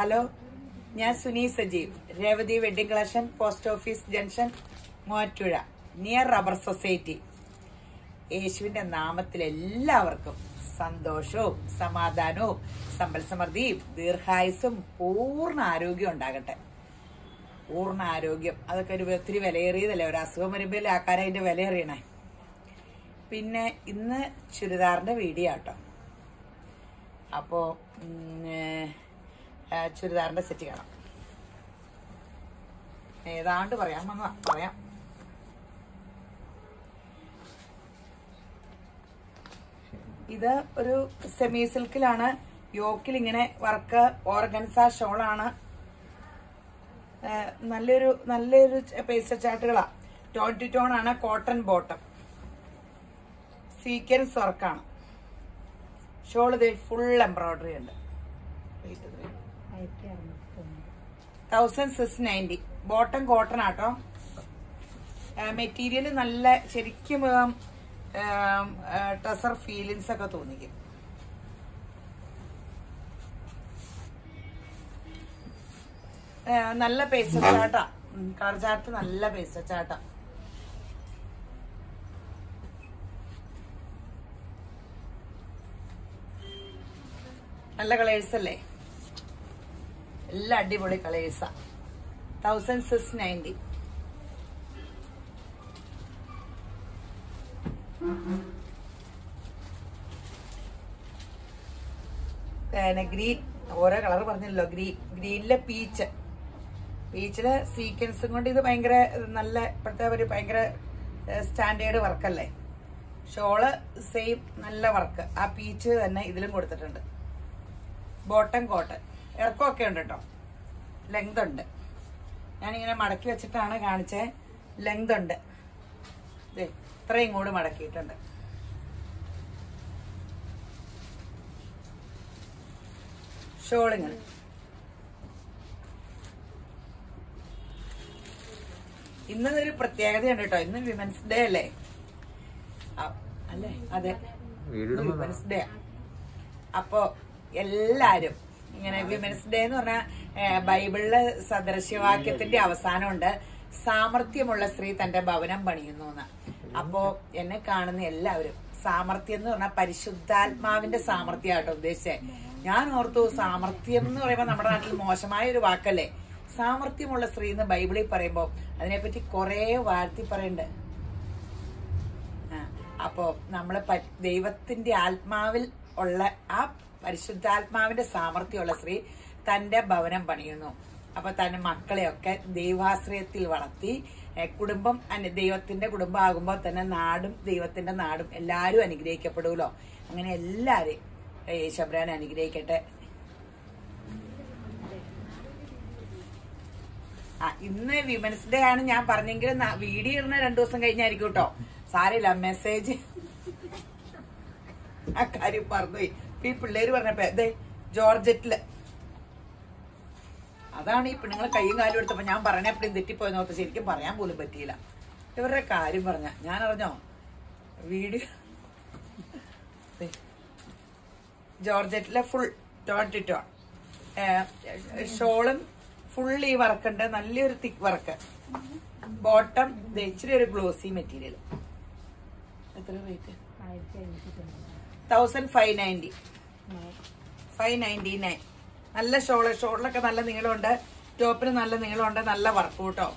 Hello, ഞാൻ Suni Sajeev, Revathi wedding collection, post office junction, Muvattupuzha, near rubber society. യേശുവിന്റെ നാമത്തിൽ എല്ലാവർക്കും സന്തോഷവും സമാധാനവും സമ്പൽ സമൃദ്ധിയും ദീർഘായുസും പൂർണ്ണ ആരോഗ്യം ഉണ്ടാകട്ടെ. പൂർണ്ണ ആരോഗ്യം അതൊക്കെ ഒരു ഒത്തിരി വിലയേറിയതല്ലേ. ഒരു അസുഖം വരുമ്പോൾ ആൾക്കാരെ അതിന്റെ വില അറിയണേ. പിന്നെ ഇന്ന് ചുരിദാറിന്റെ വീഡിയോ കേട്ടോ. അപ്പോ ചുരിദാറിന്റെ സെറ്റ് കാണാം. ഏതാണ്ട് പറയാം. ഇത് ഒരു സെമി സിൽക്കിലാണ്. യോക്കിൽ ഇങ്ങനെ വർക്ക് ഓർഗൻസ ഷോളാണ്. നല്ലൊരു പേസ്റ്റൽ ചാർട്ടുകളാ. ടോൺ ടു ടോൺ ആണ്. കോട്ടൺ ബോട്ടം, സീക്വൻസ് വർക്കാണ്. ഷോൾ ഇത് ഫുൾ എംബ്രോയിഡറി ഉണ്ട്. 1690. ബോട്ടം കോട്ടൺ ആട്ടോ. മെറ്റീരിയൽ നല്ല ശരിക്കും ടസർ ഫീലിങ്സ് ഒക്കെ തോന്നിക്കും. നല്ല പേസ്റ്റൽ ചാർട്ടാ. കളർ ചാർട്ട് നല്ല പേസ്റ്റൽ ചാർട്ടാ. നല്ല കളേഴ്സ് അല്ലേ? എല്ലാം അടിപൊളി കളേഴ്സാ. 1690. ഗ്രീൻ, ഓരോ കളർ പറഞ്ഞല്ലോ. ഗ്രീനിലെ പീച്ചില് സീക്വൻസും കൊണ്ട് ഇത് ഭയങ്കര നല്ല ഇപ്പോഴത്തെ ഒരു ഭയങ്കര സ്റ്റാൻഡേർഡ് വർക്കല്ലേ. ഷോള് സെയിം നല്ല വർക്ക്. ആ പീച്ച് തന്നെ ഇതിലും കൊടുത്തിട്ടുണ്ട്. ബോട്ടം കോട്ടൺ, ഇറക്കമൊക്കെ ഉണ്ട് കേട്ടോ. ലെങ്ത് ഉണ്ട്. ഞാനിങ്ങനെ മടക്കി വെച്ചിട്ടാണ് കാണിച്ചേ. ലെങ്ത് ഉണ്ട്. ഇത്രയും കൂടി മടക്കിയിട്ടുണ്ട്. ഷോളിങ്ങനെ ഇന്നൊരു പ്രത്യേകതയുണ്ട് കേട്ടോ. ഇന്ന് വിമൻസ് ഡേ അല്ലേ? അതെ, വിമൻസ് ഡേ. അപ്പോ എല്ലാരും ഇങ്ങനെ വിമൻസ് ഡേ എന്ന് പറഞ്ഞാൽ ബൈബിളിലെ സദൃശ്യവാക്യത്തിന്റെ അവസാനമുണ്ട്, സാമർത്ഥ്യമുള്ള സ്ത്രീ തന്റെ ഭവനം പണിയുന്നു എന്ന്. അപ്പോ എന്നെ കാണുന്ന എല്ലാവരും സാമർത്ഥ്യം എന്ന് പറഞ്ഞാൽ പരിശുദ്ധാത്മാവിന്റെ സാമർത്ഥ്യമാട്ടോ ഉദ്ദേശിച്ചേ. ഞാൻ ഓർത്തു സാമർത്ഥ്യം എന്ന് പറയുമ്പോൾ നമ്മുടെ നാട്ടിൽ മോശമായ ഒരു വാക്കല്ലേ. സാമർത്ഥ്യമുള്ള സ്ത്രീ എന്ന് ബൈബിളിൽ പറയുമ്പോ അതിനെപ്പറ്റി കുറെ വാഴ്ത്തി പറയുന്നുണ്ട്. അപ്പോ നമ്മള് ദൈവത്തിന്റെ ആത്മാവിൽ ഉള്ള ആ പരിശുദ്ധാത്മാവിന്റെ സാമർത്ഥ്യമുള്ള സ്ത്രീ തന്റെ ഭവനം പണിയുന്നു. അപ്പൊ തന്റെ മക്കളെയൊക്കെ ദൈവാശ്രയത്തിൽ വളർത്തി കുടുംബം ദൈവത്തിന്റെ കുടുംബം ആകുമ്പോൾ തന്നെ നാടും ദൈവത്തിന്റെ നാടും എല്ലാരും അനുഗ്രഹിക്കപ്പെടുമല്ലോ. അങ്ങനെ എല്ലാരെയും യേശുബ്രാൻ അനുഗ്രഹിക്കട്ടെ. ഇന്ന് വിമൻസ് ഡേ ആണ് ഞാൻ പറഞ്ഞെങ്കിലും വീഡിയോ ഇടുന്ന 2 ദിവസം കഴിഞ്ഞായിരിക്കും കേട്ടോ. സാരമില്ല, മെസ്സേജ് ആ കാര്യം പറഞ്ഞുപോയി. ഈ പിള്ളേര് പറഞ്ഞപ്പോ ജോർജറ്റില് അതാണ് ഈ പെണ്ണുങ്ങളെ കൈയും കാലും എടുത്തപ്പോ ഞാൻ പറഞ്ഞ എപ്പോഴും തെറ്റിപ്പോയെന്ന് ഓർത്ത് ശരിക്കും പറയാൻ പോലും പറ്റിയില്ല. ഇവരുടെ കാര്യം പറഞ്ഞ ഞാൻ അറിഞ്ഞോ വീഡിയോ. ജോർജറ്റിലെ ഫുൾ ടോൺ ടു ടോൺ ഷോളും ഫുൾ ഈ വർക്കുണ്ട്. നല്ലൊരു തിക്ക് വർക്ക്. ബോട്ടം ഇച്ചിരി ഒരു ഗ്ലോസി മെറ്റീരിയൽ. എത്ര റേറ്റ്? 1590. 599. നല്ല ഷോളിലൊക്കെ നല്ല നീളമുണ്ട്. ടോപ്പിന് നല്ല നീളമുണ്ട്. നല്ല വർക്ക് കേട്ടോ.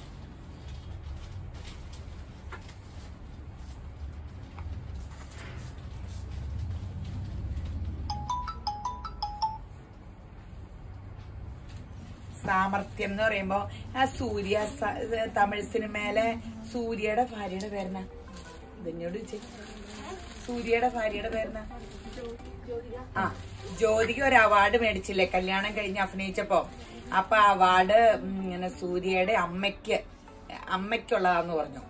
സാമർത്ഥ്യം എന്ന് പറയുമ്പോ ആ തമിഴ് സിനിമയിലെ സൂര്യയുടെ ഭാര്യയുടെ പേരെന്നാ? ഇതെന്നോട് സൂര്യയുടെ ഭാര്യയുടെ പേരെന്നാ? ജ്യോതിക ഒരു അവാർഡ് മേടിച്ചില്ലേ കല്യാണം കഴിഞ്ഞ് അഭിനയിച്ചപ്പോ? അപ്പൊ അവാർഡ് ഇങ്ങനെ സൂര്യയുടെ അമ്മയ്ക്കുള്ളതാന്ന് പറഞ്ഞു.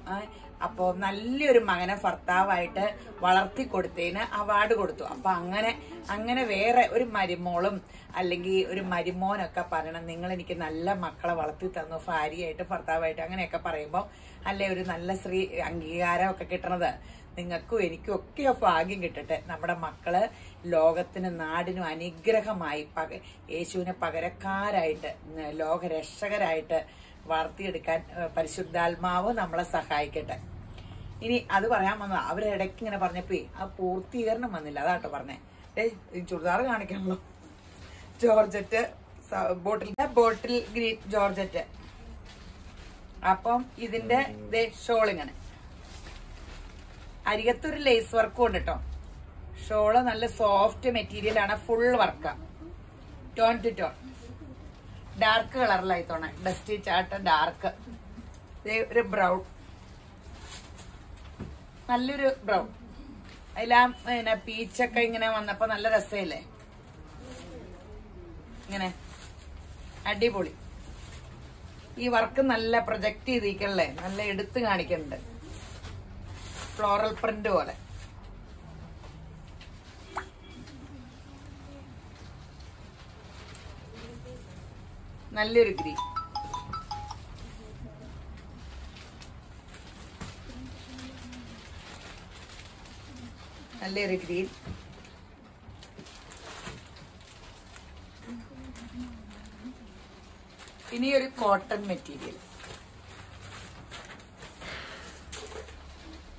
അപ്പൊ നല്ലൊരു മകനെ ഭർത്താവായിട്ട് വളർത്തി കൊടുത്തതിന് അവാർഡ് കൊടുത്തു. അപ്പൊ അങ്ങനെ വേറെ ഒരു മരുമോളും അല്ലെങ്കിൽ ഒരു മരുമോനൊക്കെ പറയണം, നിങ്ങൾ എനിക്ക് നല്ല മക്കളെ വളർത്തി തന്നു, ഭാര്യയായിട്ട് ഭർത്താവായിട്ട് അങ്ങനെയൊക്കെ പറയുമ്പോ അല്ലെ ഒരു നല്ല സ്ത്രീ അംഗീകാരം ഒക്കെ കിട്ടണത്. നിങ്ങൾക്കും എനിക്കും ഒക്കെ ആ ഭാഗ്യം കിട്ടട്ടെ. നമ്മുടെ മക്കള് ലോകത്തിനും നാടിനും അനുഗ്രഹമായി യേശുവിനെ പകരക്കാരായിട്ട് ലോകരക്ഷകരായിട്ട് വളർത്തിയെടുക്കാൻ പരിശുദ്ധാത്മാവ് നമ്മളെ സഹായിക്കട്ടെ. ഇനി അത് പറയാൻ വന്നത് അവരിടയ്ക്ക് ഇങ്ങനെ പറഞ്ഞപ്പോ ആ പൂർത്തീകരണം വന്നില്ല. അതാട്ടോ പറഞ്ഞേ. ചുരിദാർ കാണിക്കണല്ലോ. ജോർജറ്റ് ബോട്ടിൽ ഗ്രീൻ ജോർജറ്റ്. അപ്പം ഇതിന്റെ ഷോൾ ഇങ്ങനെ അരികത്തൊരു ലേസ് വർക്കും ഉണ്ട് കേട്ടോ. ഷോള് നല്ല സോഫ്റ്റ് മെറ്റീരിയൽ ആണ്. ഫുൾ വർക്കാ. ടോൺ ടു ടോൺ ഡാർക്ക് കളറിലായി തോണേ. ഡസ്റ്റി ചാട്ട ഡാർക്ക്. ഒരു ബ്രൗൺ, നല്ലൊരു ബ്രൗൺ. അതിലാ പിന്നെ പീച്ചൊക്കെ ഇങ്ങനെ വന്നപ്പോ നല്ല രസമില്ലേ? ഇങ്ങനെ അടിപൊളി. ഈ വർക്ക് നല്ല പ്രൊജക്ട് ചെയ്തിരിക്കണല്ലേ, നല്ല എടുത്ത് കാണിക്കുന്നുണ്ട്. ഫ്ലോറൽ പ്രിന്റ് പോലെ. നല്ലൊരു ഗ്രീൻ. നല്ലൊരു ഗ്രീൻ. ഇനിയൊരു കോട്ടൺ മെറ്റീരിയൽ.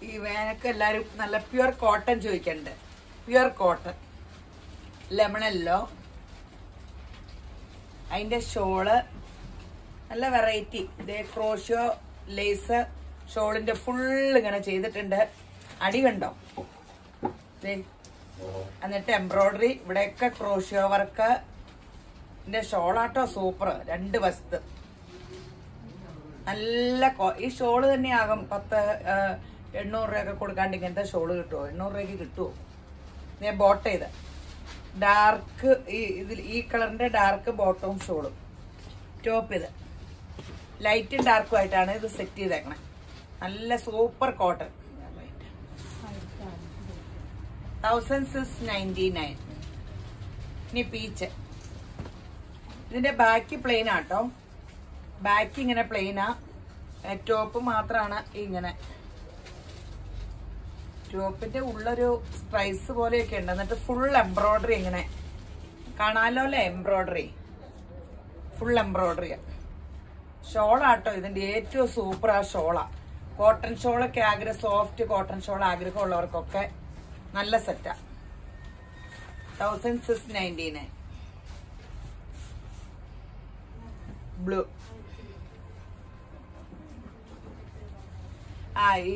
ഈ വേനൊക്കെ എല്ലാരും നല്ല പ്യുവർ കോട്ടൺ ചോദിക്കണ്ട്. പ്യുവർ കോട്ടൺ ലെമണല്ലോ. അതിന്റെ ഷോള് നല്ല വെറൈറ്റി. ഇതേ ക്രോഷോ ലേസ് ഷോളിന്റെ ഫുൾ ഇങ്ങനെ ചെയ്തിട്ടുണ്ട്. അടി കണ്ടോ? എന്നിട്ട് എംബ്രോയിഡറി. ഇവിടെയൊക്കെ ക്രോഷോ വർക്ക്. ഇതിന്റെ ഷോളാട്ടോ സൂപ്പർ. 2 വസ്ത് നല്ല. ഈ ഷോള് തന്നെയാകും 1000-800 രൂപയൊക്കെ കൊടുക്കാണ്ട് ഇങ്ങനത്തെ ഷോള് കിട്ടുമോ? 800 രൂപയ്ക്ക് കിട്ടുമോ? ഞാൻ ബോട്ട് ചെയ്ത് ഡാർക്ക് ഈ കളറിന്റെ ഡാർക്ക് ബോട്ടവും ഷോളും. ടോപ്പ് ഇത് ലൈറ്റും ഡാർക്കും ആയിട്ടാണ് ഇത് സെറ്റ് ചെയ്തേക്കണേ. നല്ല സൂപ്പർ കോട്ടൺ. 1699. ഇനി പീച്ച്. ഇതിന്റെ ബാക്ക് പ്ലെയിൻ ആട്ടോ. ബാക്ക് ഇങ്ങനെ പ്ലെയിനാ. ടോപ്പ് മാത്രമാണ് ഇങ്ങനെ. ടോപ്പിന്റെ ഉള്ളൊരു സ്ട്രൈസ് പോലെയൊക്കെ ഉണ്ട്. എന്നിട്ട് ഫുൾ എംബ്രോയിഡറി ഇങ്ങനെ കാണാലോ അല്ലേ? Embroidery, full embroidery. ഷോളാട്ടോ ഇതിന്റെ ഏറ്റവും സൂപ്പർ. ആ ഷോളാ. കോട്ടൺ ഷോളൊക്കെ സോഫ്റ്റ് കോട്ടൺ ഷോൾ ആഗ്രഹമുള്ളവർക്കൊക്കെ നല്ല സെറ്റാ. 1699. ബ്ലൂ. ഈ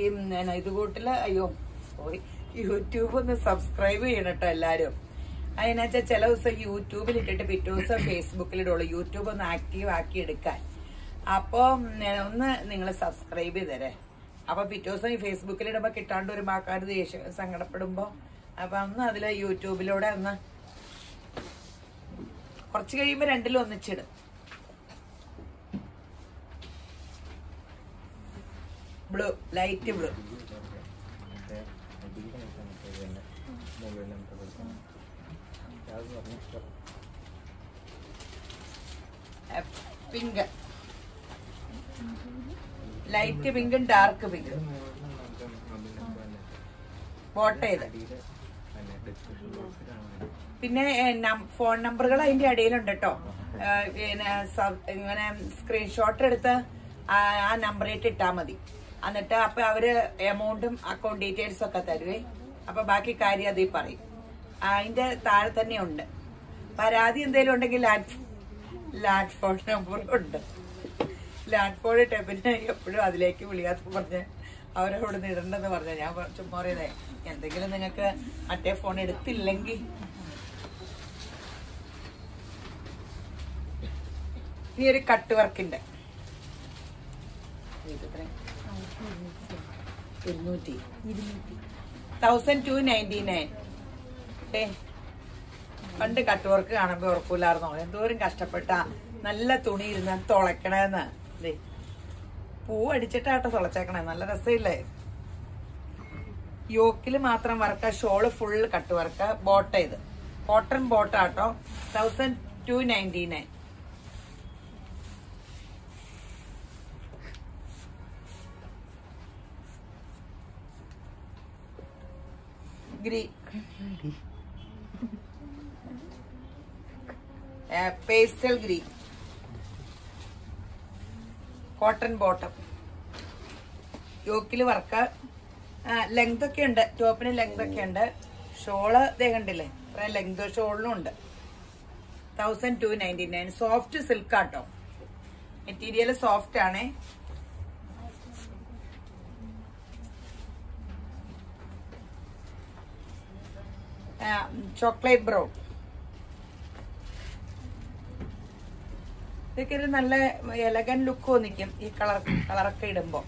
ഇത് കൂട്ടില് അയ്യോ സോറി, യൂട്യൂബ് ഒന്ന് സബ്സ്ക്രൈബ് ചെയ്യണം കേട്ടോ എല്ലാരും. അതിനാച്ചാ ചില ദിവസം യൂട്യൂബിൽ ഇട്ടിട്ട് പിറ്റേ ദിവസം ഫേസ്ബുക്കിലിടുള്ളൂ. യൂട്യൂബ് ഒന്ന് ആക്റ്റീവ് ആക്കി എടുക്കാൻ. അപ്പൊ ഒന്ന് നിങ്ങൾ സബ്സ്ക്രൈബ് ചെയ്തരേ. അപ്പൊ പിറ്റേ ദിവസം ഈ ഫേസ്ബുക്കിലിടുമ്പോ കിട്ടാണ്ട് ഒരു ആൾക്കാർ സങ്കടപ്പെടുമ്പോ അപ്പൊ ഒന്ന് അതില് യൂട്യൂബിലൂടെ ഒന്ന് കുറച്ച് കഴിയുമ്പോ രണ്ടിലും ഒന്നിച്ചിടും. Blue, light blue. Pink, light പിങ്കും ഡാർക്ക് പിങ്കും. ബോട്ട് ചെയ്ത്. പിന്നെ ഫോൺ നമ്പറുകൾ അതിന്റെ ഇടയിലുണ്ട് കേട്ടോ. പിന്നെ ഇങ്ങനെ സ്ക്രീൻഷോട്ട് എടുത്ത് ആ നമ്പറിട്ട് ഇട്ടാ മതി. എന്നിട്ട് അപ്പൊ അവര് എമൗണ്ടും അക്കൗണ്ട് ഡീറ്റെയിൽസും ഒക്കെ തരുവേ. അപ്പൊ ബാക്കി കാര്യം അതിൽ പറയും. അതിന്റെ താഴെ തന്നെ ഉണ്ട്. പരാതി എന്തെങ്കിലും ഉണ്ടെങ്കിൽ ലാൻഡ് ഫോൺ നമ്പറും ഉണ്ട്. ലാൻഡ് ഫോൺ ഇട്ടേ പിന്നെ എപ്പോഴും അതിലേക്ക് വിളിയാത്ത പറഞ്ഞ് അവരവിടെ നിന്ന് ഇടണ്ടെന്ന് പറഞ്ഞ ഞാൻ ചുമ്മാ പറയുന്നേ. എന്തെങ്കിലും നിങ്ങൾക്ക് മറ്റേ ഫോൺ എടുത്തില്ലെങ്കിൽ ഈ ഒരു കട്ട് വർക്കിന്റെ 1299. പണ്ട് കട്ട് വർക്ക് കാണുമ്പോ ഉറപ്പില്ലായിരുന്നോ? എന്തോരം കഷ്ടപ്പെട്ട നല്ല തുണി ഇരുന്ന് തുളയ്ക്കണേന്ന്. പൂ അടിച്ചിട്ടാട്ടോ തുളച്ചേക്കണേ. നല്ല രസമില്ലേ? യോക്കില് മാത്രം work. Shawl full cut work. Boat ചെയ്ത് കോട്ടൺ ബോട്ടാട്ടോ. 1299. Green, pastel green, cotton bottom, യോക്കില് വർക്ക്, ലെങ്ത് ഒക്കെ ഉണ്ട്, ടോപ്പിന് ലെങ്ത് ഒക്കെ ഉണ്ട്. ഷോള് ദേ കണ്ടില്ലേ, ഇത്ര ലെങ്ത് ഷോളിനും ഉണ്ട്. 1299. സോഫ്റ്റ് സിൽക്ക് ആട്ടോ, മെറ്റീരിയൽ സോഫ്റ്റ് ആണേ. ചോക്ലേറ്റ് ബ്രൗൺ, ഇതൊക്കെ ഒരു നല്ല എലഗൻ ലുക്ക് തോന്നിക്കും ഈ കളറൊക്കെ ഇടുമ്പോ.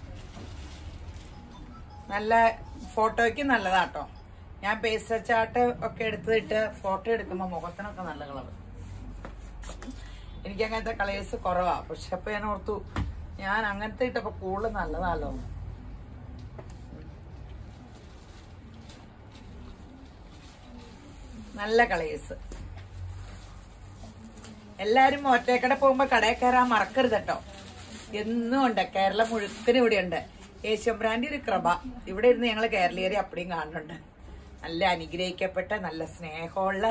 നല്ല ഫോട്ടോയ്ക്ക് നല്ലതാട്ടോ. ഞാൻ പേസ്റ്റൽ ചാർട്ട് ഒക്കെ എടുത്തിട്ട് ഫോട്ടോ എടുക്കുമ്പോ മുഖത്തിനൊക്കെ നല്ല കളർ. എനിക്ക് അങ്ങനത്തെ കളേഴ്സ് കുറവാ, പക്ഷെ അപ്പൊ ഞാൻ ഓർത്തു ഞാൻ അങ്ങനത്തെ ഇട്ടപ്പോ കൂടുതൽ നല്ലതാലോ. നല്ല കളേഴ്സ്. എല്ലാരും ഒറ്റക്കട പോകുമ്പോ കടയിൽ കയറാൻ മറക്കരുത് കേട്ടോ. എന്നും ഉണ്ട്, കേരളം മുഴുവനും ഇവിടെ ഉണ്ട്. യേശുബ്രാന്റെ ഒരു കൃപ, ഇവിടെ ഇരുന്ന് ഞങ്ങള് കേരളീയരെ അപ്പടിയും കാണുന്നുണ്ട്. നല്ല അനുഗ്രഹിക്കപ്പെട്ട, നല്ല സ്നേഹമുള്ള,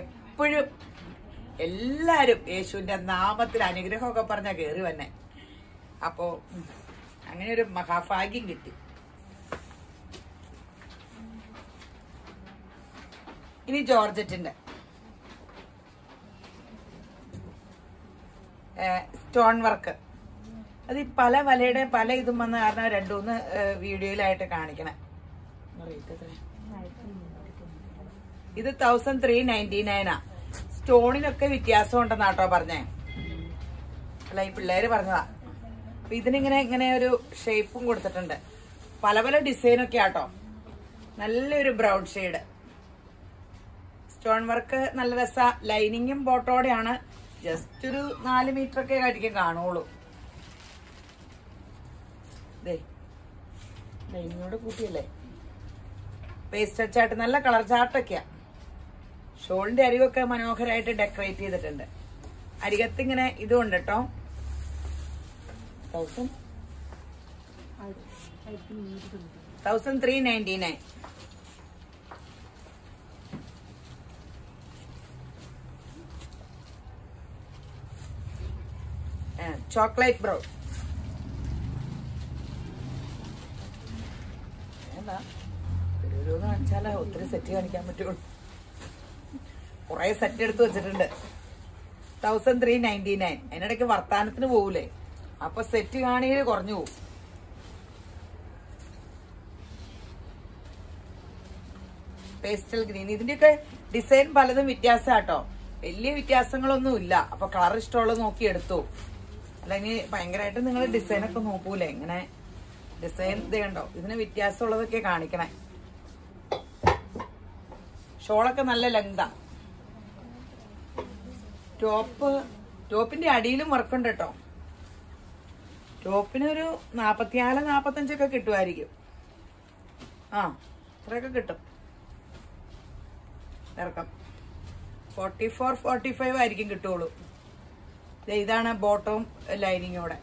എപ്പോഴും എല്ലാരും യേശുവിന്റെ നാമത്തിൽ അനുഗ്രഹമൊക്കെ പറഞ്ഞാ കേറി വന്നെ. അപ്പോ അങ്ങനെ ഒരു മഹാഭാഗ്യം കിട്ടി. ഇനി ജോർജറ്റിന്റെ സ്റ്റോൺ വർക്ക്. അത് ഈ പല വലയുടെ പല ഇതും വന്ന കാരണം 2-3 വീഡിയോയിലായിട്ട് കാണിക്കണേ. ഇത് 1399. സ്റ്റോണിനൊക്കെ വ്യത്യാസം ഉണ്ടെന്നാട്ടോ പറഞ്ഞേ. അല്ല, ഈ പിള്ളേര് പറഞ്ഞതാ. അപ്പൊ ഇതിനിങ്ങനെ ഒരു ഷേപ്പും കൊടുത്തിട്ടുണ്ട്. പല പല ഡിസൈനൊക്കെ ആട്ടോ. നല്ലൊരു ബ്രൗൺ ഷെയ്ഡ്. സ്റ്റോൺ വർക്ക് നല്ല രസ. ലൈനിങ്ങും ബോട്ടോടെയാണ്. ജസ്റ്റ് ഒരു 4 മീറ്റർ ഒക്കെ ആയിരിക്കും കാണുള്ളൂ. ലൈനിങ്ങോട് കൂട്ടിയല്ലേ. പേസ്റ്റൽ ചാർട്ട്, നല്ല കളർ ചാർട്ടൊക്കെയാ. ഷോളിന്റെ അരികൊക്കെ മനോഹരമായിട്ട് ഡെക്കറേറ്റ് ചെയ്തിട്ടുണ്ട്. അരികത്ത് ഇങ്ങനെ ഇതുണ്ട് കേട്ടോ. 1399. Chocolate brown. എന്താ ഒരു കാണിച്ചാലോ, ഒത്തിരി സെറ്റ് കാണിക്കാൻ പറ്റുള്ളൂ. കുറെ സെറ്റ് എടുത്ത് വെച്ചിട്ടുണ്ട്. 1399. അതിനിടയ്ക്ക് വർത്താനത്തിന് പോകൂലേ, അപ്പൊ സെറ്റ് കാണിയിൽ കുറഞ്ഞു പോകും. Pastel green. ഇതിന്റെയൊക്കെ ഡിസൈൻ പലതും വ്യത്യാസമാട്ടോ. വലിയ വ്യത്യാസങ്ങളൊന്നും ഇല്ല. അപ്പൊ കളർ ഇഷ്ടമുള്ളത് നോക്കി എടുത്തു. അല്ലെങ്കിൽ ഭയങ്കരമായിട്ട് നിങ്ങൾ ഡിസൈനൊക്കെ നോക്കൂലേ. ഇങ്ങനെ ഡിസൈൻ ഇത് കണ്ടോ, ഇതിന് വ്യത്യാസമുള്ളതൊക്കെ കാണിക്കണേ. ഷോളൊക്കെ നല്ല ലെങ്താ. ടോപ്പിന്റെ അടിയിലും വർക്കുണ്ട് കേട്ടോ. ടോപ്പിന് ഒരു 44-45 കിട്ടുമായിരിക്കും. ഇത്രയൊക്കെ കിട്ടും. ഇറക്കം 44-45 ആയിരിക്കും കിട്ടുള്ളൂ. ഇതാണ് ബോട്ടവും ലൈനിങ്ങോടെ.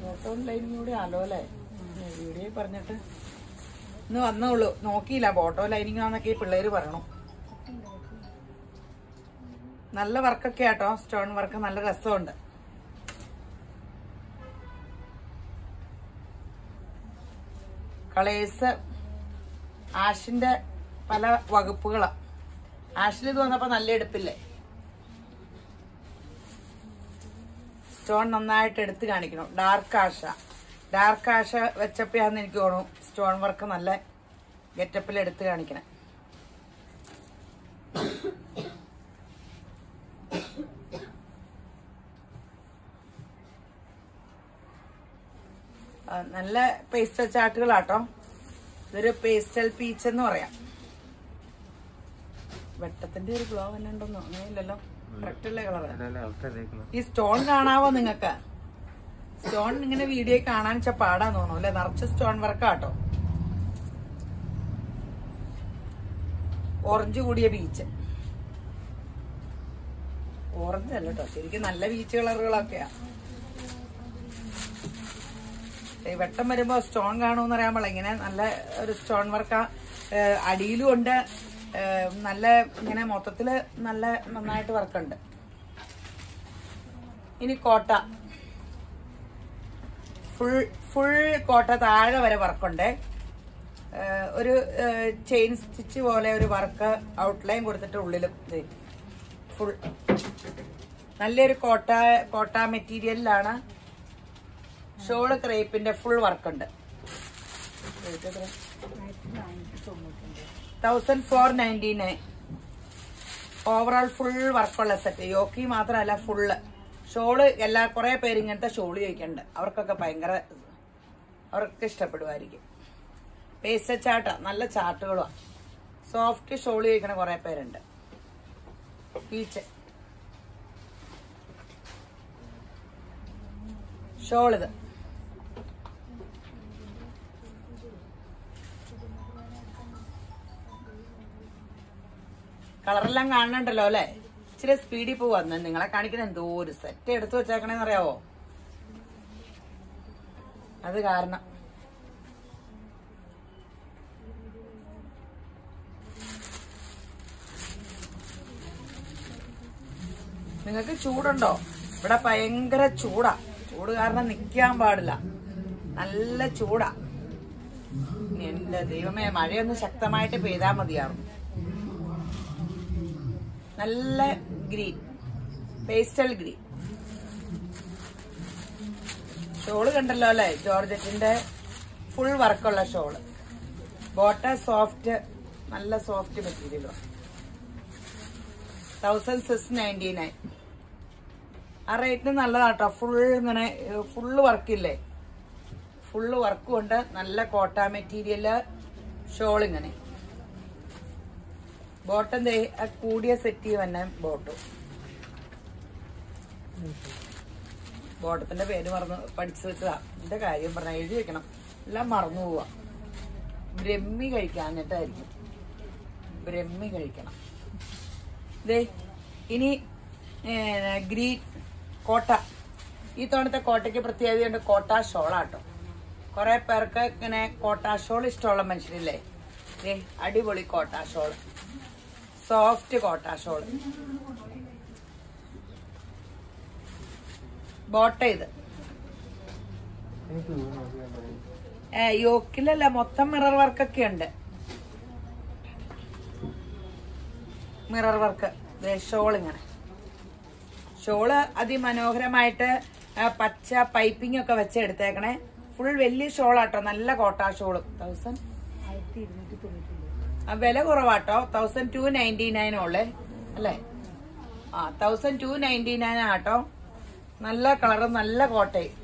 ബോട്ടവും ലൈനിങ്ങോടെ ആലോ അല്ലേ, വീഡിയോ പറഞ്ഞിട്ട് ഇന്ന് വന്നോളൂ. നോക്കിയില്ല ബോട്ടോ ലൈനിങ് ആണെന്നൊക്കെ ഈ പിള്ളേര് പറയണു. നല്ല വർക്കൊക്കെ ആട്ടോ. സ്റ്റോൺ വർക്ക് നല്ല രസമുണ്ട്. കളേഴ്സ് ആഷിന്റെ പല വകുപ്പുകളാ. ആഷിൽ ഇത് വന്നപ്പോ നല്ല എടുപ്പില്ലേ. സ്റ്റോൺ നന്നായിട്ട് എടുത്ത് കാണിക്കണം. ഡാർക്ക് ആഷ വെച്ചപ്പോഴാന്ന് എനിക്ക് തോന്നുന്നു സ്റ്റോൺ വർക്ക് നല്ല ഗെറ്റപ്പിൽ എടുത്ത് കാണിക്കണേ. നല്ല പേസ്റ്റൽ ചാർട്ടുകളാട്ടോ. ഇതൊരു പേസ്റ്റൽ പീച്ച് എന്ന് പറയാം. വെട്ടത്തിന്റെ ഒരു ഗ്ലോ തന്നെ ഉണ്ടെന്നോ? അങ്ങനെയില്ലല്ലോ, കറക്റ്റ് അല്ലേ കളറ്? ഈ സ്റ്റോൺ കാണാവോ നിങ്ങൾക്ക്? സ്റ്റോൺ ഇങ്ങനെ വീഡിയോ കാണാൻ വെച്ചാൽ പാടാന്ന് തോന്നുന്നു അല്ലെ. നിറച്ച് സ്റ്റോൺ വർക്കാട്ടോ. ഓറഞ്ച് കൂടിയ ബീച്ച്. ഓറഞ്ച് അല്ല കേട്ടോ, ശരിക്കും നല്ല ബീച്ച് കളറുകളൊക്കെയാ. വെട്ടം വരുമ്പോ സ്റ്റോൺ കാണുമെന്ന് അറിയാൻ പാടില്ല. ഇങ്ങനെ നല്ല ഒരു സ്റ്റോൺ വർക്കാ. അടിയിലും ഉണ്ട്. നല്ല ഇങ്ങനെ മൊത്തത്തില് നല്ല നന്നായിട്ട് വർക്കുണ്ട്. ഇനി കോട്ട, ഫുൾ കോട്ട താഴെ വരെ വർക്കുണ്ട്. ഒരു ചെയിൻ സ്റ്റിച്ച് പോലെ ഒരു വർക്ക് ഔട്ട്ലൈൻ കൊടുത്തിട്ട് ഉള്ളിലും ഫുൾ നല്ലൊരു കോട്ട മെറ്റീരിയലിലാണ്. ഷോള് ക്രേപ്പിന്റെ ഫുൾ വർക്കുണ്ട്. 1499. ഓവറോൾ ഫുൾ വർക്കുള്ള സെറ്റ്. യോക്കി മാത്രമല്ല ഫുള്ള് ഷോള്. കുറെ പേര് ഇങ്ങനത്തെ ഷോള് ചോദിക്കുന്നുണ്ട്. അവർക്ക് ഇഷ്ടപ്പെടുമായിരിക്കും. പേസ്റ്റ് ചാട്ട, നല്ല ചാട്ടുകളുമാണ്. സോഫ്റ്റ് ഷോള് ചോദിക്കണ കുറെ പേരുണ്ട്. പീച്ച് ഷോളിത് കളറെല്ലാം കാണണ്ടല്ലോ അല്ലെ? ഇച്ചിരി സ്പീഡിൽ പോവാന്ന് നിങ്ങളെ കാണിക്കുന്ന. എന്തോ ഒരു സെറ്റ് എടുത്തു വെച്ചേക്കണേന്ന് അറിയാവോ? അത് കാരണം നിങ്ങൾക്ക് ചൂടുണ്ടോ? ഇവിടെ ഭയങ്കര ചൂടാ. ചൂട് കാരണം നിക്കാൻ പാടില്ല. നല്ല ചൂടാ. എന്റെ ദൈവമേ, മഴയൊന്ന് ശക്തമായിട്ട് പെയ്താ മതിയാവും. നല്ല ഗ്രീൻ, പേസ്റ്റൽ ഗ്രീൻ ഷോള് കണ്ടല്ലോ അല്ലെ? ജോർജറ്റിന്റെ ഫുൾ വർക്കുള്ള ഷോള്. ബോട്ടം സോഫ്റ്റ്, നല്ല സോഫ്റ്റ് മെറ്റീരിയലാണ്. 1699. ആ റേറ്റിന് നല്ലതാട്ടോ. ഇങ്ങനെ ഫുള്ള് വർക്കില്ലേ? ഫുള്ള് വർക്കും ഉണ്ട്. നല്ല കോട്ട മെറ്റീരിയല് ഷോൾ. ഇങ്ങനെ ബോട്ടം കൂടിയ സെറ്റ് തന്നെ ബോട്ടം. ബോട്ടത്തിന്റെ പേര് പഠിച്ചു വെച്ചതാ. എന്റെ കാര്യം പറഞ്ഞ എഴുതി വെക്കണം. എല്ലാം മറന്നു പോവാ. ബ്രഹ്മി കഴിക്കാഞ്ഞിട്ടായിരിക്കും. ബ്രഹ്മി കഴിക്കണം. ഇനി ഗ്രീൻ കോട്ട. ഈ തവണത്തെ കോട്ടയ്ക്ക് പ്രത്യേകതയുണ്ട്. കോട്ട ഷോളാട്ടോ. കുറെ പേർക്ക് ഇങ്ങനെ കോട്ട ഷോൾ ഇഷ്ടമുള്ള മനുഷ്യരില്ലേ? അടിപൊളി കോട്ട ഷോള്, സോഫ്റ്റ് കോട്ട ഷോള്. ബോട്ടം ഇത് യോക്കിലല്ല, മൊത്തം മിറർ വർക്കൊക്കെ ഉണ്ട്. Mirror work. ഷോൾ ഇങ്ങനെ ഷോള് അതിമനോഹരമായിട്ട് പച്ച പൈപ്പിംഗ് ഒക്കെ വെച്ച് എടുത്തേക്കണേ. ഫുൾ വലിയ ഷോളാട്ടോ. നല്ല കോട്ട ഷോള്. 1299. വില കുറവാട്ടോ. 1299 ഉള്ളേ അല്ലേ? 1299 ആട്ടോ. നല്ല കളറ്, നല്ല കോട്ടയും.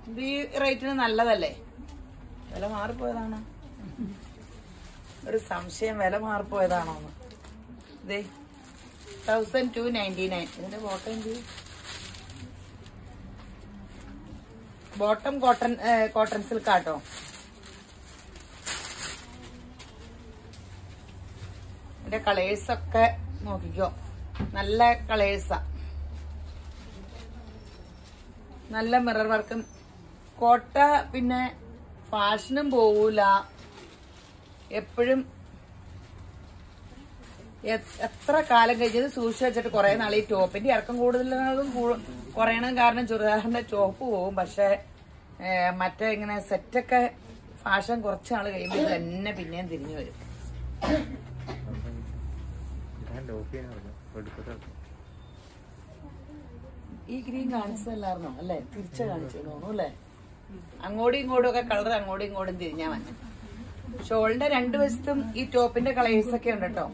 ഇത് ഈ റേറ്റിന് നല്ലതല്ലേ? വില മാറിപ്പോയതാണോ? ഒരു സംശയം, വില മാറിപ്പോയതാണോ? 1299. ഇതിന്റെ ബോട്ടം ബോട്ടം കോട്ടൺ സിൽക്കാട്ടോ. ഇതിന്റെ കളേഴ്സ് ഒക്കെ നോക്കിക്കോ. നല്ല കളേഴ്സാ. നല്ല മിറർ വർക്കും കോട്ട. പിന്നെ ഫാഷനും പോവൂല. എപ്പോഴും എത്ര കാലം കഴിഞ്ഞത് സൂക്ഷിച്ച് വെച്ചിട്ട് കുറെ നാൾ. ഈ ടോപ്പിന്റെ ഇറക്കം കൂടുതലും കുറയണം കാരണം ചുരിദാറിന്റെ ചോപ്പ് പോകും. പക്ഷെ മറ്റേ ഇങ്ങനെ സെറ്റൊക്കെ ഫാഷൻ കുറച്ച് നാൾ കഴിയുമ്പോൾ ഇത് തന്നെ പിന്നെയും തിരിഞ്ഞു വരും. ഈ ഗ്രീൻ കാണിച്ചതല്ലായിരുന്നോ അല്ലെ? തിരിച്ച കാണിച്ചു തോന്നുന്നു അല്ലെ? അങ്ങോട്ടും ഇങ്ങോട്ടും ഒക്കെ കളർ അങ്ങോട്ടും ഇങ്ങോട്ടും തിരിഞ്ഞാ മതി. ഷോളിന്റെ രണ്ടു വശത്തും ഈ ടോപ്പിന്റെ കളേഴ്സ് ഒക്കെ ഉണ്ട് കേട്ടോ.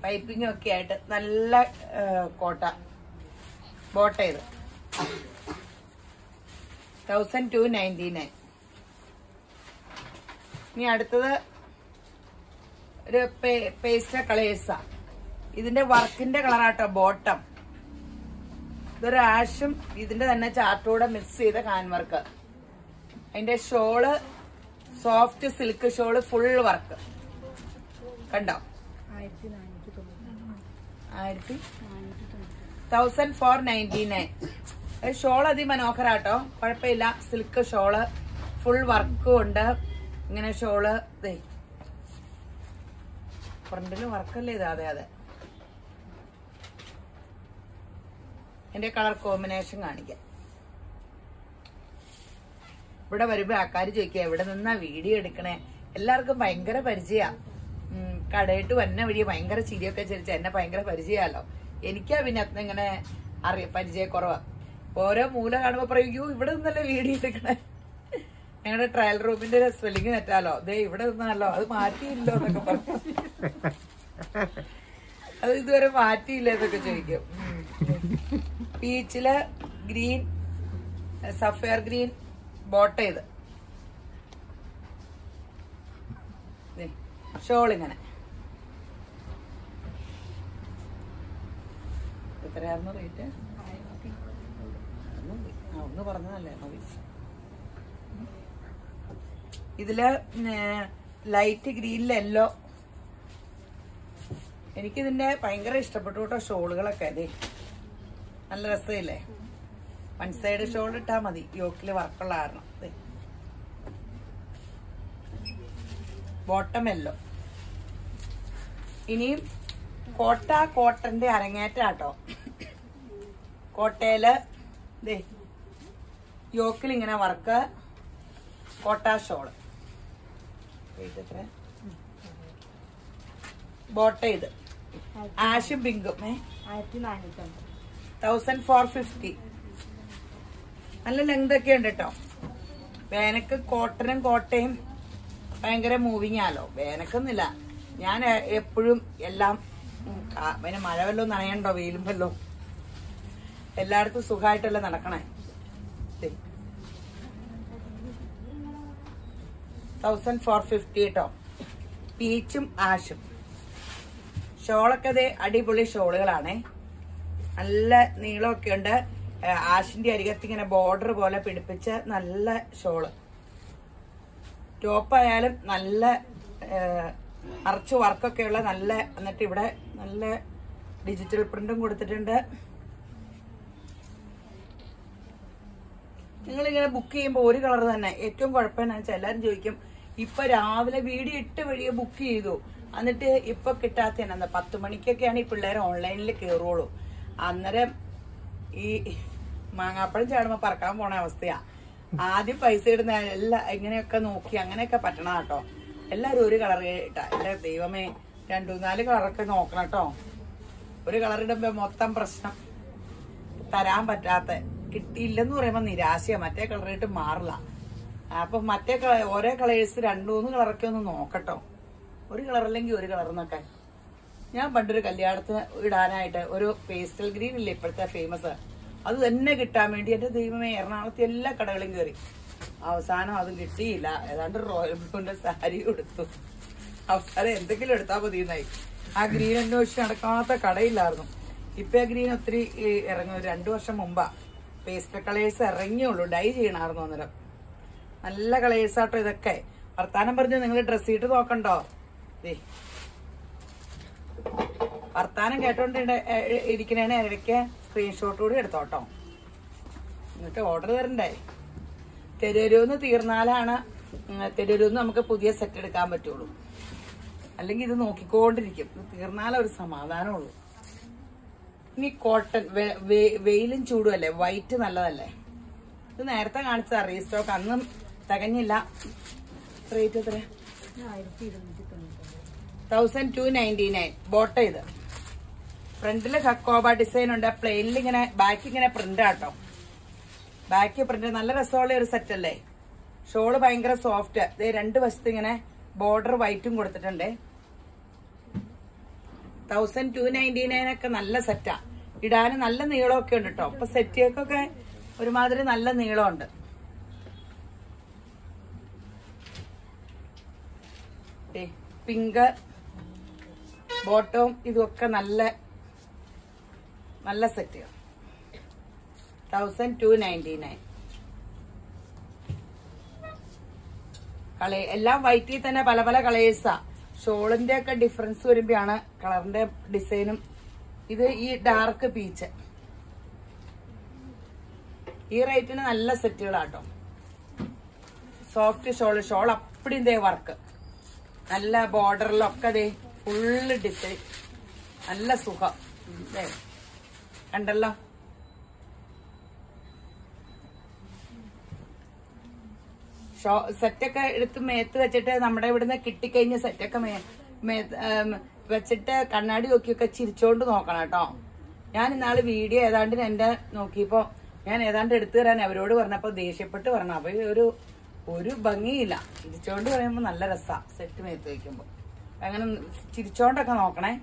പൈപ്പിംഗ് ഒക്കെ ആയിട്ട് നല്ല കോട്ട. ബോട്ട ഇത് 1299. ഇനി അടുത്തത് ഒരു പേസ്റ്റൽ കളേഴ്സാ. ഇതിന്റെ വർക്കിന്റെ കളറാട്ടോ ബോട്ടം. ഇതൊരു ആഷും ഇതിന്റെ തന്നെ ചാർട്ടൂടെ മിക്സ് ചെയ്ത ഹാൻഡ് വർക്ക്. അതിന്റെ shawl soft silk shawl, full work കണ്ടോ? 1499. ഷോൾ അതിമനോഹരാട്ടോ, കുഴപ്പമില്ല. സിൽക്ക് ഷോള്, ഫുൾ വർക്കും ഉണ്ട്. ഇങ്ങനെ ഷോള് ഫ്രണ്ടില് വർക്കല്ലേ ഇത്? അതെ അതെ. എന്റെ കളർ കോമ്പിനേഷൻ കാണിക്കാം. ഇവിടെ വരുമ്പോ ആൾക്കാർ ചോദിക്കുക എവിടെ നിന്നാ വീഡിയോ എടുക്കണേ. എല്ലാവർക്കും ഭയങ്കര പരിചയ. കടയിട്ട് വന്ന വഴി ഭയങ്കര ചിരിയൊക്കെ ചിരിച്ച എന്നെ ഭയങ്കര പരിചയമല്ലോ. എനിക്കാ പിന്നെ അത്ര ഇങ്ങനെ പരിചയക്കുറവാ. ഓരോ മൂല കാണുമ്പോ പറയൂ ഇവിടെ നിന്നല്ലേ വീഡിയോ എടുക്കണേ. ഞങ്ങളുടെ ട്രയൽ റൂമിന്റെ സ്പെല്ലിങ് തെറ്റാലോ, ദേ ഇവിടെ നിന്നാലോ, അത് മാറ്റിയില്ലോ എന്നൊക്കെ പറഞ്ഞു. അത് ഇതുവരെ മാറ്റിയില്ല എന്നൊക്കെ ചോദിക്കും. പീച്ചില് ഗ്രീൻ, സഫയർ ഗ്രീൻ ബോട്ട. ഇത് ഷോൾ ഇങ്ങനെ എത്രയായിരുന്നു റേറ്റ്? ഒന്ന് പറഞ്ഞതല്ലേ മതി. ഇതില് ലൈറ്റ് ഗ്രീനിൽ യെല്ലോ. എനിക്കിതിന്റെ ഭയങ്കര ഇഷ്ടപ്പെട്ടു കേട്ടോ ഷോളുകളൊക്കെ. അതെ നല്ല രസമില്ലേ? വൺ സൈഡ് ഷോൾ ഇട്ടാ മതി, യോക്കില് വർക്കുള്ള കാരണം. Bottom yellow. ഇനിയും കോട്ടന്റെ അരങ്ങേറ്റാട്ടോ. കോട്ടയില് യോക്കിൽ ഇങ്ങനെ വർക്ക്, കോട്ട ഷോള്. ബോട്ട ഇത് ആഷും പിങ്കും 1450. നല്ല ലെങ്ത് ഒക്കെ ഉണ്ട് കേട്ടോ. വേനക്ക് കോട്ടനും കോട്ടയും ഭയങ്കര മൂവിങ് ആലോ. വേനക്കൊന്നുമില്ല, ഞാൻ എപ്പോഴും എല്ലാം പിന്നെ മഴ വല്ലതും നനയണ്ടോ വെയിലും വല്ലോ, എല്ലായിടത്തും സുഖമായിട്ടല്ലേ നടക്കണേ. 1450 കേട്ടോ. പീച്ചും ആഷും ഷോളൊക്കെ അതെ അടിപൊളി ഷോളുകളാണേ. നല്ല നീളമൊക്കെ ഉണ്ട്. ആഷിന്റെ അരികത്ത് ഇങ്ങനെ ബോർഡർ പോലെ പിടിപ്പിച്ച നല്ല ഷോള്. ടോപ്പായാലും നല്ല നിറച്ച് വർക്കൊക്കെ ഉള്ള നല്ല. എന്നിട്ട് ഇവിടെ നല്ല ഡിജിറ്റൽ പ്രിന്റും കൊടുത്തിട്ടുണ്ട്. നിങ്ങളിങ്ങനെ ബുക്ക് ചെയ്യുമ്പോൾ ഒരു കളർ തന്നെ. ഏറ്റവും കുഴപ്പമെന്ന് വെച്ചാൽ എല്ലാവരും ചോദിക്കും ഇപ്പൊ രാവിലെ വീഡിയോ ഇട്ട് വഴിയെ ബുക്ക് ചെയ്തു എന്നിട്ട് ഇപ്പൊ കിട്ടാത്ത 10 മണിക്കൊക്കെയാണ് ഈ പിള്ളേർ ഓൺലൈനിൽ കയറുള്ളൂ. അന്നേരം ഈ മാങ്ങാപ്പഴം ചാടുമ്പോ പറക്കാൻ പോണ അവസ്ഥയാ. ആദ്യം പൈസ ഇടുന്ന എല്ലാം ഇങ്ങനെയൊക്കെ നോക്കി അങ്ങനെയൊക്കെ പറ്റണം കേട്ടോ. എല്ലാരും ഒരു കളർ ഇട്ടാ എന്റെ ദൈവമേ 2-4 കളറൊക്കെ നോക്കണം കേട്ടോ. ഒരു കളർ ഇടുമ്പോ മൊത്തം പ്രശ്നം. തരാൻ പറ്റാത്ത കിട്ടിയില്ലെന്ന് പറയുമ്പോ നിരാശയാ. മറ്റേ കളർ ഇട്ട് മാറില്ല. അപ്പൊ മറ്റേ ഓരോ കളേഴ്സ് 2-3 കളറൊക്കെ ഒന്ന് നോക്കട്ടോ. ഒരു കളർ അല്ലെങ്കിൽ ഒരു കളർ എന്നൊക്കെ. ഞാൻ പണ്ടൊരു കല്യാണത്തിന് ഇടാനായിട്ട് ഒരു പേസ്റ്റൽ ഗ്രീൻ ഇല്ലേ ഇപ്പോഴത്തെ ഫേമസ്, അത് തന്നെ കിട്ടാൻ വേണ്ടി എന്റെ ദൈവമേ എറണാകുളത്തെ എല്ലാ കടകളും കയറി. അവസാനം അത് കിട്ടിയില്ല. ഏതാണ്ട് റോയൽ ബ്ലൂന്റെ സാരി എടുത്തു. അവസാനം എന്തെങ്കിലും എടുത്താൽ മതിയെന്നായി. ആ ഗ്രീൻ അന്വേഷിച്ച് നടക്കാത്ത കടയില്ലായിരുന്നു. ഇപ്പൊ ആ ഗ്രീൻ ഒത്തിരി ഇറങ്ങി. 2 വർഷം മുമ്പാ പേസ്റ്റൽ കളേഴ്സ് ഇറങ്ങിയുള്ളൂ. ഡൈ ചെയ്യണമായിരുന്നു അന്നേരം. നല്ല കളേഴ്സ് ആട്ടോ ഇതൊക്കെ. വർത്താനം പറഞ്ഞു നിങ്ങൾ ഡ്രസ് ഇട്ട് നോക്കണ്ടോ? വർത്താനം കേട്ടോണ്ട് ഇരിക്കണേനെ ഇടയ്ക്ക് സ്ക്രീൻഷോട്ട് കൂടി എടുത്തോട്ടോ. എന്നിട്ട് ഓർഡർ തരണ്ടേ. തെരുവൂന്ന് തീർന്നാലാണ് തെരുവൂന്ന് നമുക്ക് പുതിയ സെറ്റ് എടുക്കാൻ പറ്റുള്ളൂ. അല്ലെങ്കിൽ ഇത് നോക്കിക്കൊണ്ടിരിക്കും. ഇത് തീർന്നാലേ ഒരു സമാധാനമുള്ളൂ. ഇനി കോട്ടൺ വെയിലും ചൂടുമല്ലേ, വൈറ്റ് നല്ലതല്ലേ. ഇത് നേരത്തെ കാണിച്ചതാ റീസ്റ്റോക്ക്. അന്നും തികഞ്ഞില്ല. റേറ്റ് എത്ര? 1299. ബോട്ട ഇത് ഫ്രണ്ടില് ഹക്കോബ ഡിസൈൻ ഉണ്ട്. പ്ലെയിനിൽ ഇങ്ങനെ ബാക്ക് ഇങ്ങനെ പ്രിന്റ് ആട്ടോ. ബാക്ക് പ്രിന്റ് നല്ല രസമുള്ള ഒരു സെറ്റ് അല്ലേ. ഷോള് ഭയങ്കര സോഫ്റ്റ്. 2 വശത്ത് ഇങ്ങനെ ബോർഡർ വൈറ്റും കൊടുത്തിട്ടുണ്ട്. 1299 ഒക്കെ നല്ല സെറ്റാ. ഇടാനും നല്ല നീളമൊക്കെ ഉണ്ട് കേട്ടോ. അപ്പൊ സെറ്റിയൊക്കെ ഒരുമാതിരി നല്ല നീളമുണ്ട്. പിങ്ക് ബോട്ടവും ഇതൊക്കെ നല്ല നല്ല സെറ്റ്. 1299. എല്ലാം വൈറ്റിൽ തന്നെ പല പല കളേഴ്സാ. ഷോളിന്റെ ഒക്കെ ഡിഫറൻസ് വരുമ്പോഴാണ് കളറിന്റെ ഡിസൈനും. ഇത് ഈ ഡാർക്ക് പീച്ച് ഈ റേറ്റിന് നല്ല സെറ്റുകളാട്ടോ. സോഫ്റ്റ് ഷോൾ അപ്പടി ഇതേ വർക്ക്, നല്ല ബോർഡറിലൊക്കെ ദേ ഫുള്ള് ഡിസൈൻ, നല്ല സുഖം. കണ്ടല്ലോ, സെറ്റൊക്കെ എടുത്ത് മേത്ത് വെച്ചിട്ട് നമ്മുടെ ഇവിടുന്ന് കിട്ടിക്കഴിഞ്ഞ സെറ്റൊക്കെ വെച്ചിട്ട് കണ്ണാടി നോക്കിയൊക്കെ ചിരിച്ചോണ്ട് നോക്കണം കേട്ടോ. ഞാൻ ഇന്നാള് വീഡിയോ ഏതാണ്ട് എന്റെ നോക്കിയപ്പോ ഞാൻ ഏതാണ്ട് എടുത്തു തരാൻ അവരോട് പറഞ്ഞപ്പോ ദേഷ്യപ്പെട്ട് പറഞ്ഞു. അപ്പൊ ഒരു ഭംഗിയില്ല. ചിരിച്ചോണ്ട് പറയുമ്പോ നല്ല രസാ സെറ്റ് മേത്ത് വയ്ക്കുമ്പോ. അങ്ങനെ ചിരിച്ചോണ്ടൊക്കെ നോക്കണേ.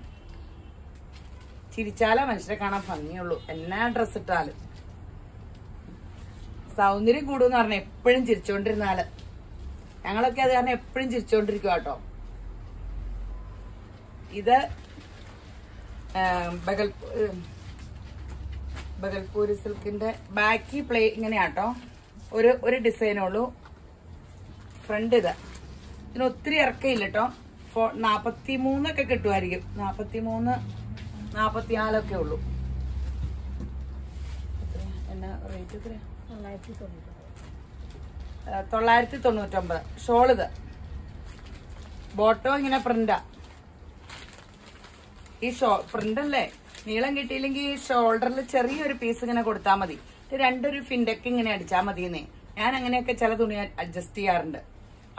ചിരിച്ചാലേ മനുഷ്യരെ കാണാൻ ഭംഗിയുള്ളൂ. എന്നാ ഡ്രസ് ഇട്ടാലും സൗന്ദര്യം കൂടുമെന്ന് പറഞ്ഞ എപ്പോഴും ചിരിച്ചോണ്ടിരുന്നാല്. ഞങ്ങളൊക്കെ അത് കാരണം എപ്പോഴും ചിരിച്ചോണ്ടിരിക്കുക കേട്ടോ. ഇത് ബഗൽപൂരി സിൽക്കിന്റെ ബാക്കി പ്ലേ ഇങ്ങനെയാട്ടോ. ഒരു ഡിസൈനുള്ളൂ. ഫ്രണ്ട് ഇതിന് ഒത്തിരി ഇറക്കയില്ല കേട്ടോ. 43 കിട്ടുമായിരിക്കും. 43, 44 ഉള്ളൂ. എന്നാ റേറ്റ് എത്രയാ? 999. ഷോളിത് ബോട്ടോ ഇങ്ങനെ പ്രിന്റാ. ഈ പ്രിന്റ് അല്ലേ, നീളം കിട്ടിയില്ലെങ്കിൽ ഷോൾഡറിൽ ചെറിയൊരു പീസ് ഇങ്ങനെ കൊടുത്താൽ മതി. രണ്ടൊരു ഫിൻഡൊക്കെ ഇങ്ങനെ അടിച്ചാൽ മതിയെന്നേ. ഞാൻ അങ്ങനെയൊക്കെ ചില തുണി അഡ്ജസ്റ്റ് ചെയ്യാറുണ്ട്.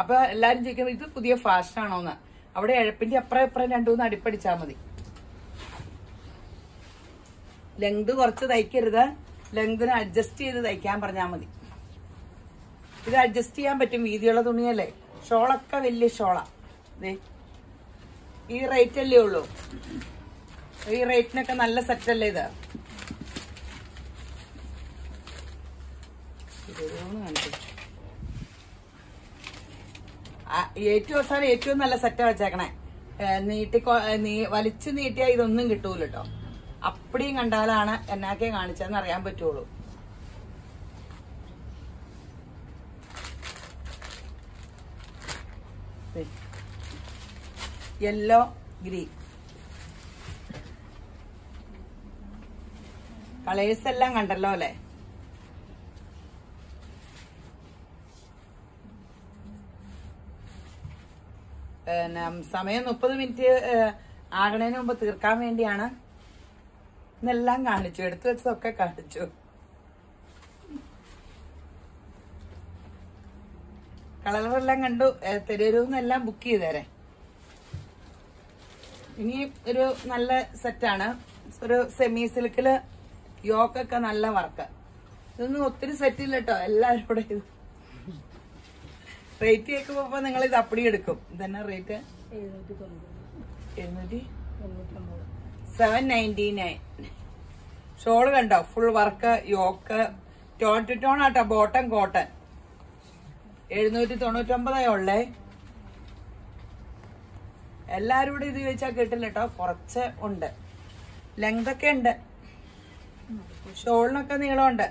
അപ്പൊ എല്ലാരും ചോദിക്കും ഇത് പുതിയ ഫാഷൻ ആണോന്ന്. അവിടെ എഴപ്പിന്റെ അപ്പുറം 2-3 അടിപ്പടിച്ചാൽ മതി. ലെങ്ത് കുറച്ച് തയ്ക്കരുത്. ലെങ്തിന് അഡ്ജസ്റ്റ് ചെയ്ത് തയ്ക്കാൻ പറഞ്ഞാൽ മതി. ഇത് അഡ്ജസ്റ്റ് ചെയ്യാൻ പറ്റും, വീതിയുള്ള തുണിയല്ലേ. ഷോളൊക്കെ വലിയ ഷോളാ. ഈ റേറ്റ് അല്ലേ ഉള്ളൂ. ഈ റേറ്റിനൊക്കെ നല്ല സെറ്റ് അല്ലേ ഇത്. ഏറ്റവും അവസാനം ഏറ്റവും നല്ല സെറ്റാ വെച്ചേക്കണേ. വലിച്ചു നീട്ടിയാ ഇതൊന്നും കിട്ടൂല കേട്ടോ. അപ്പടിയും കണ്ടാലാണ് എന്നാക്കെ കാണിച്ചെന്ന് അറിയാൻ പറ്റുള്ളൂ. യെല്ലോ ഗ്രീൻ കളേഴ്സ് എല്ലാം കണ്ടല്ലോ അല്ലെ. പിന്നെ സമയം 30 മിനിറ്റ് ആകണേന് മുമ്പ് തീർക്കാൻ വേണ്ടിയാണ് ഇന്നെല്ലാം കാണിച്ചു. എടുത്തു വെച്ചതൊക്കെ കാണിച്ചു. കളറെല്ലാം കണ്ടു. തരൂരെല്ലാം ബുക്ക് ചെയ്തേരെ. ഇനി ഒരു നല്ല സെറ്റാണ്. ഒരു സെമി സിൽക്കില് യോക്കൊക്കെ നല്ല വർക്ക്. ഇതൊന്നും ഒത്തിരി സെറ്റില്ല കേട്ടോ. എല്ലാവരും കൂടെ ഇത് റേറ്റ് കേൾക്കുമ്പോ നിങ്ങൾ ഇത് അപ്പടി എടുക്കും. ഇതന്നെ റേറ്റ് 799. ഷോള് കണ്ടോ, full work yoke, tone to tone ആട്ടോ. ബോട്ടം കോട്ടൺ 799 ഉള്ളേ. എല്ലാരും കൂടെ ഇത് ചോദിച്ചാൽ കിട്ടില്ല കേട്ടോ. കുറച്ച് ഉണ്ട്, ലെങ്ത് ഒക്കെ ഉണ്ട്. ഷോളിനൊക്കെ നീളമുണ്ട്.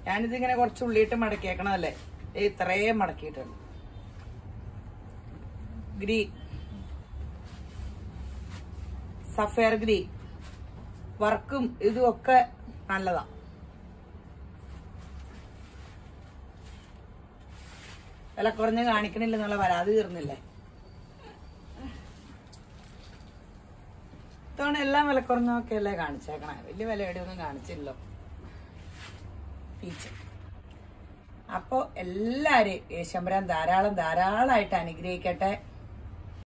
ഞാനിതിങ്ങനെ കുറച്ച് ഉള്ളിയിട്ട് മടക്കിയേക്കണതല്ലേ. ഇത്രയും മടക്കിയിട്ടുണ്ട്. ഗ്രീൻ, സഫയർ ഗ്രീൻ വർക്കും ഇതും ഒക്കെ നല്ലതാ. വില കുറഞ്ഞ് കാണിക്കണില്ലെന്നുള്ള പരാതി തീർന്നില്ലേ. ഇത്തവണ എല്ലാം വില കുറഞ്ഞൊക്കെ അല്ലേ കാണിച്ചേക്കണേ. വലിയ വിലയുടെ ഒന്നും കാണിച്ചില്ലോ. പീച്ച്. അപ്പോ എല്ലാരെയും യേശുമ്പരാൻ ധാരാളമായിട്ട് അനുഗ്രഹിക്കട്ടെ.